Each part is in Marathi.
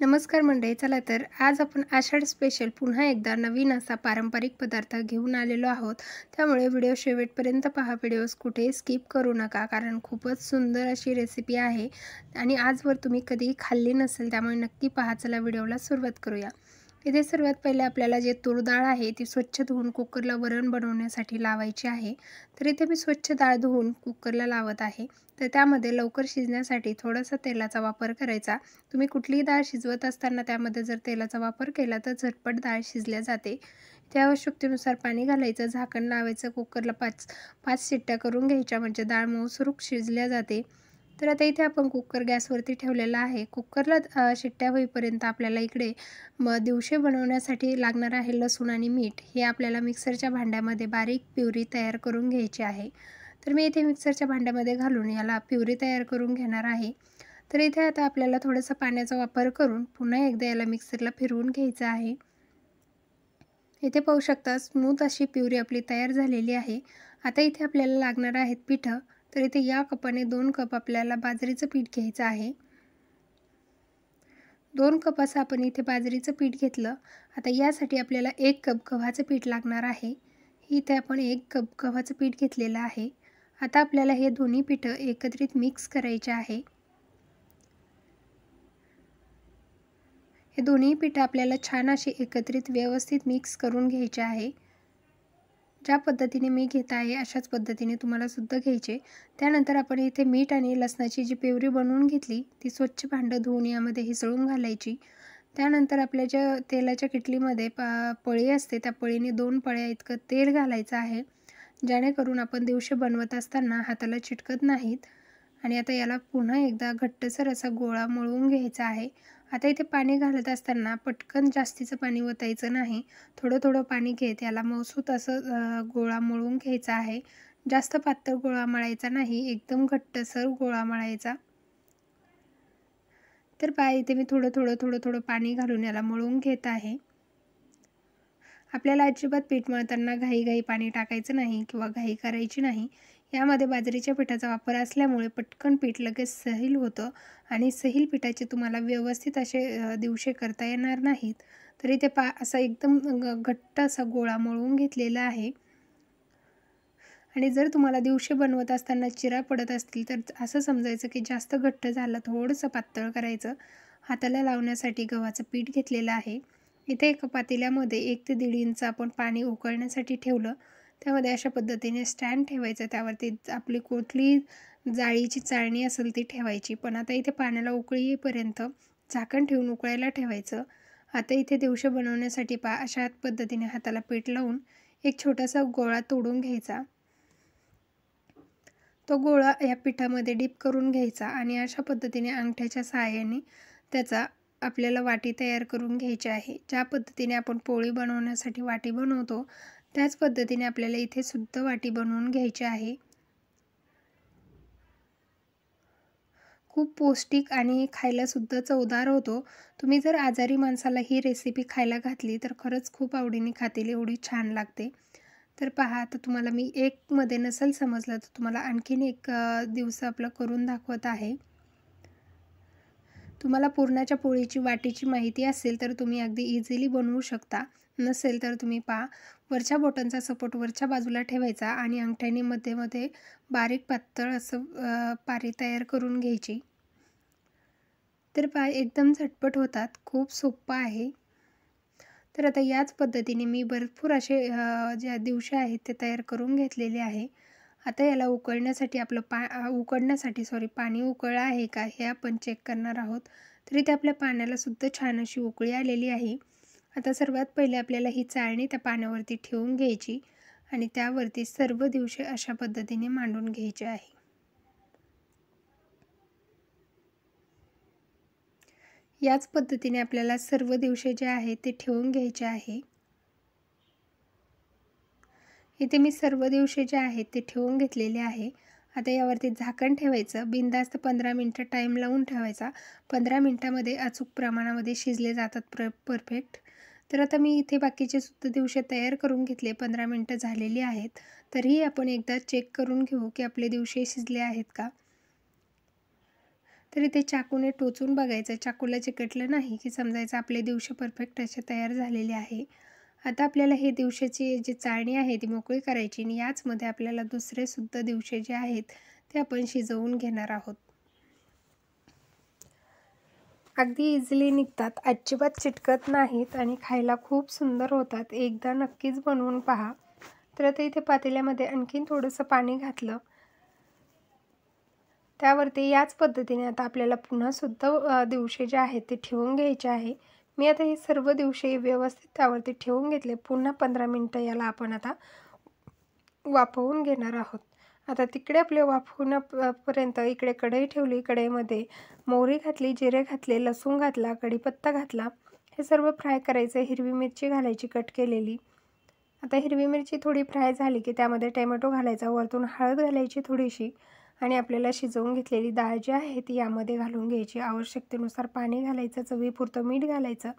नमस्कार मंडळी. चला तर आज आपण आषाढ स्पेशल पुन्हा एकदा नवीन असा पारंपरिक पदार्थ घेऊन आलेलो आहोत. त्यामुळे व्हिडिओ शेवटपर्यंत पहा. व्हिडिओज कुठेही स्किप करू नका, कारण खूपच सुंदर अशी रेसिपी आहे आणि आजवर तुम्ही कधीही खाल्ली नसेल, त्यामुळे नक्की पहा. चला व्हिडिओला सुरुवात करूया. इथे सर्वात पहिले आपल्याला जे तूर डाळ आहे ती स्वच्छ धुवून कुकरला वरण बनवण्यासाठी लावायची आहे. तर इथे मी स्वच्छ डाळ धुवून कुकरला लावत आहे. तर त्यामध्ये लवकर शिजण्यासाठी थोडासा तेलाचा वापर करायचा. तुम्ही कुठलीही डाळ शिजवत असताना त्यामध्ये जर तेलाचा वापर केला तर झटपट डाळ शिजल्या जाते. त्या आवश्यकतेनुसार पाणी घालायचं, झाकण लावायचं, कुकरला 5 शिट्ट्या करून घ्यायच्या, म्हणजे डाळ मऊसुरूक शिजल्या जाते. तर आता इथे आपण कुकर गॅसवरती ठेवलेला आहे. कुकरला शिट्ट्या होईपर्यंत आपल्याला इकडे दिवशी बनवण्यासाठी लागणार आहे लसूण आणि मीठ. हे आपल्याला मिक्सरच्या भांड्यामध्ये बारीक प्युरी तयार करून घ्यायची आहे. तर मी इथे मिक्सरच्या भांड्यामध्ये घालून याला प्युरी तयार करून घेणार आहे. तर इथे आता आपल्याला थोडासा पाण्याचा वापर करून पुन्हा एकदा याला मिक्सरला फिरवून घ्यायचं आहे. इथे पाहू शकता स्मूथ अशी प्युरी आपली तयार झालेली आहे. आता इथे आपल्याला लागणार आहेत पिठं. तर इथे या कपाने 2 कप आपल्याला बाजरीचं पीठ घ्यायचं आहे. 2 कप असं आपण इथे बाजरीचं पीठ घेतलं. आता यासाठी आपल्याला 1 कप गव्हाचं पीठ लागणार आहे. इथे आपण 1 कप गव्हाचं पीठ घेतलेलं आहे. आता आपल्याला हे दोन्ही पिठं एकत्रित मिक्स करायचे आहे. हे दोन्ही पिठं आपल्याला छान अशी एकत्रित व्यवस्थित मिक्स करून घ्यायचे आहे. ज्या पद्धतीने मी घेत आहे अशाच पद्धतीने तुम्हाला सुद्धा घ्यायचे. त्यानंतर आपण इथे मीठ आणि लसणाची जी प्युरी बनवून घेतली ती स्वच्छ भांडं धुवून यामध्ये हिसळून घालायची. त्यानंतर आपल्या ज्या तेलाच्या किटलीमध्ये पळी असते त्या पळीने 2 पळ्या इतकं तेल घालायचं आहे, जेणेकरून आपण दिवशी बनवत असताना हाताला चिटकत नाहीत. आणि आता याला पुन्हा एकदा घट्टसर असा गोळा मळून घ्यायचा आहे. आता इथे पाणी घालत असताना पटकन जास्तीचं पाणी ओतायचं नाही. थोडं थोडं पाणी घेत याला मऊसूत असं गोळा मळून घ्यायचा आहे. जास्त पातळ गोळा मळायचा नाही, एकदम घट्टसर गोळा मळायचा. तर इथे मी थोडं पाणी घालून याला मळून घेत आहे. आपल्याला अजिबात पीठ मळताना घाई पाणी टाकायचं नाही किंवा घाई करायची नाही. यामध्ये बाजरीच्या पिठाचा वापर असल्यामुळे पटकन पीठ लगेच सैल होतं आणि सैल पिठाचे तुम्हाला व्यवस्थित असे दिवशे करता येणार नाहीत. तरी ते असा एकदम घट्ट असा गोळा मळून घेतलेला आहे. आणि जर तुम्हाला दिवशी बनवत असताना चिरा पडत असतील तर असं समजायचं की जास्त घट्ट झालं, थोडंसं पातळ करायचं. हाताला लावण्यासाठी गव्हाचं पीठ घेतलेलं आहे. इथे एका पातेल्यामध्ये 1 ते 1.5 इंच आपण पाणी उकळण्यासाठी ठेवलं. त्यामध्ये अशा पद्धतीने स्टँड ठेवायचं, त्यावरती आपली कुठली जाळीची चाळणी असेल ती ठेवायची. पण आता इथे पाण्याला उकळी येईपर्यंत झाकण ठेवून उकळायला ठेवायचं. आता इथे दिवशी बनवण्यासाठी अशा पद्धतीने हाताला पीठ लावून एक छोटासा गोळा तोडून घ्यायचा. तो गोळा या पिठामध्ये डिप करून घ्यायचा आणि अशा पद्धतीने अंगठ्याच्या सहाय्याने त्याचा आपल्याला वाटी तयार करून घ्यायची आहे. ज्या पद्धतीने आपण पोळी बनवण्यासाठी वाटी बनवतो त्याच पद्धतीने आपल्याला इथे सुद्धा वाटी बनवून घ्यायची आहे. खूप पौष्टिक आणि खायला सुद्धा चवदार होतो. तुम्ही जर आजारी माणसाला ही रेसिपी खायला घातली तर खरंच खूप आवडीने खातील, एवढी छान लागते. तर पहा, आता तुम्हाला मी एकमध्ये नसेल समजलं तर तुम्हाला आणखीन एक दिवस आपलं करून दाखवत आहे. तुम्हाला पुरणाच्या पोळीची वाटीची माहिती असेल तर तुम्ही अगदी इझिली बनवू शकता. नसेल तर तुम्ही वरच्या बोटांचा सपोर्ट वरच्या बाजूला ठेवायचा आणि अंगठ्याने मध्ये बारीक पातळ असं पारी तयार करून घ्यायची. तर एकदम झटपट होतात, खूप सोपं आहे. तर आता याच पद्धतीने मी भरपूर असे ज्या दिवशी आहेत ते तयार करून घेतलेले आहे. आता याला उकळण्यासाठी उकडण्यासाठी पाणी उकळलं आहे का हे आपण चेक करणार आहोत. तरी ते आपल्या पाण्याला सुद्धा छान अशी उकळी आलेली आहे. आता सर्वात पहिले आपल्याला ही चाळणी त्या पाण्यावरती ठेवून घ्यायची आणि त्यावरती सर्व दिवशी अशा पद्धतीने मांडून घ्यायचे आहे. याच पद्धतीने आपल्याला सर्व दिवशी जे आहे ते ठेवून घ्यायचे आहे. इथे मी सर्व दिवशी जे आहेत ते ठेवून घेतलेले आहे. आता यावरती झाकण ठेवायचं. बिनधास्त 15 मिनिटं टाईम लावून ठेवायचा. 15 मिनिटामध्ये अचूक प्रमाणामध्ये शिजले जातात परफेक्ट. तर आता मी इथे बाकीचे सुद्धा दिवशी तयार करून घेतले. 15 मिनिटं झालेली आहेत. तरीही आपण एकदा चेक करून घेऊ की आपले दिवशी शिजले आहेत का. तर इथे चाकूने टोचून बघायचं, चाकूला चिकटलं नाही की समजायचं आपले दिवसे परफेक्ट असे तयार झालेले आहे. आता आपल्याला हे दिवसाची जी चाळणी आहे ती मोकळी करायची आणि याचमध्ये आपल्याला दुसरे सुद्धा दिवसे जे आहेत ते आपण शिजवून घेणार आहोत. अगदी इझिली निघतात, अजिबात चिटकत नाहीत आणि खायला खूप सुंदर होतात. एकदा नक्कीच बनवून पहा. तर आता इथे पातेल्यामध्ये आणखीन थोडंसं पाणी घातलं. त्यावरती याच पद्धतीने आता आपल्याला पुन्हा सुद्धा दिवसे जे आहेत ते ठेवून घ्यायचे आहे. मी आता हे सर्व दिवसे व्यवस्थित त्यावरती ठेवून घेतले. पुन्हा 15 मिनिटं याला आपण आता वाफवून घेणार आहोत. आता तिकडे आपले वाफवण्यापर्यंत इकडे कढई ठेवली. कढईमध्ये मोहरी घातली, जिरे घातले, लसूण घातला, कढीपत्ता घातला. हे सर्व फ्राय करायचं. हिरवी मिरची घालायची कट केलेली. आता हिरवी मिरची थोडी फ्राय झाली की त्यामध्ये टोमॅटो घालायचा, वरतून हळद घालायची थोडीशी आणि आपल्याला शिजवून घेतलेली डाळ जी आहे ती यामध्ये घालून घ्यायची. आवश्यकतेनुसार पाणी घालायचं, चवीपुरतं मीठ घालायचं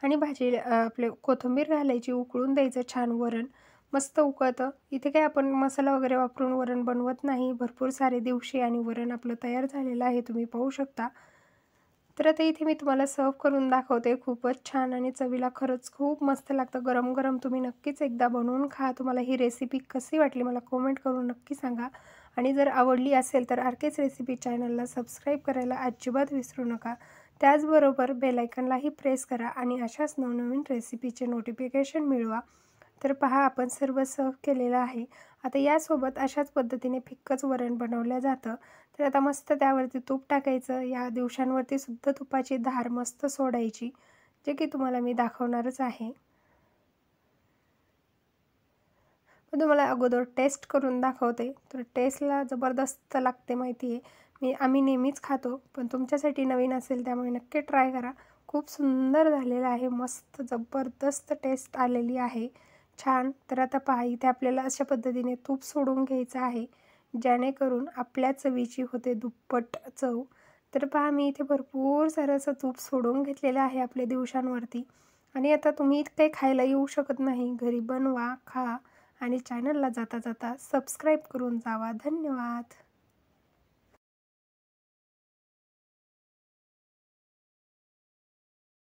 आणि भाजी आपले कोथिंबीर घालायची, उकळून द्यायचं छान वरण. मस्त उकळतं. इथे काही आपण मसाला वगैरे वापरून वरण बनवत नाही. भरपूर सारे दिवशी आणि वरण आपलं तयार झालेलं आहे, तुम्ही पाहू शकता. तर आता इथे मी तुम्हाला सर्व करून दाखवते. खूपच छान आणि चवीला खरंच खूप मस्त लागतं. गरम गरम तुम्ही नक्कीच एकदा बनवून खा. तुम्हाला ही रेसिपी कशी वाटली मला कमेंट करून नक्की सांगा. आणि जर आवडली असेल तर आरकेच रेसिपी चॅनलला सबस्क्राईब करायला अजिबात विसरू नका. त्याचबरोबर बेल आयकॉनलाही प्रेस करा आणि अशाच नवनवीन रेसिपीचे नोटिफिकेशन मिळवा. तर पहा, आपण सर्व सर्व केलेलं आहे. आता यासोबत अशाच पद्धतीने फिक्कच वरण बनवलं जातं. तर आता मस्त त्यावरती तूप टाकायचं. या दिवसांवरती सुद्धा तुपाची धार मस्त सोडायची, जे की तुम्हाला मी दाखवणारच आहे. पण तुम्हाला अगोदर टेस्ट करून दाखवते. तर टेस्टला जबरदस्त लागते माहिती आहे. आम्ही नेहमीच खातो, पण तुमच्यासाठी नवीन असेल त्यामुळे नक्की ट्राय करा. खूप सुंदर झालेलं आहे, मस्त जबरदस्त टेस्ट आलेली आहे, छान. तर आता पहा, इथे आपल्याला अशा पद्धतीने तूप सोडून घ्यायचं आहे, जेणेकरून आपल्या चवीची होते दुप्पट चव. तर पहा, मी इथे भरपूर सारं असं तूप सोडून घेतलेलं आहे आपल्या दिवसांवरती. आणि आता तुम्ही काही खायला येऊ शकत नाही, घरी बनवा, खा आणि चॅनलला जाता जाता सबस्क्राईब करून जावा. धन्यवाद.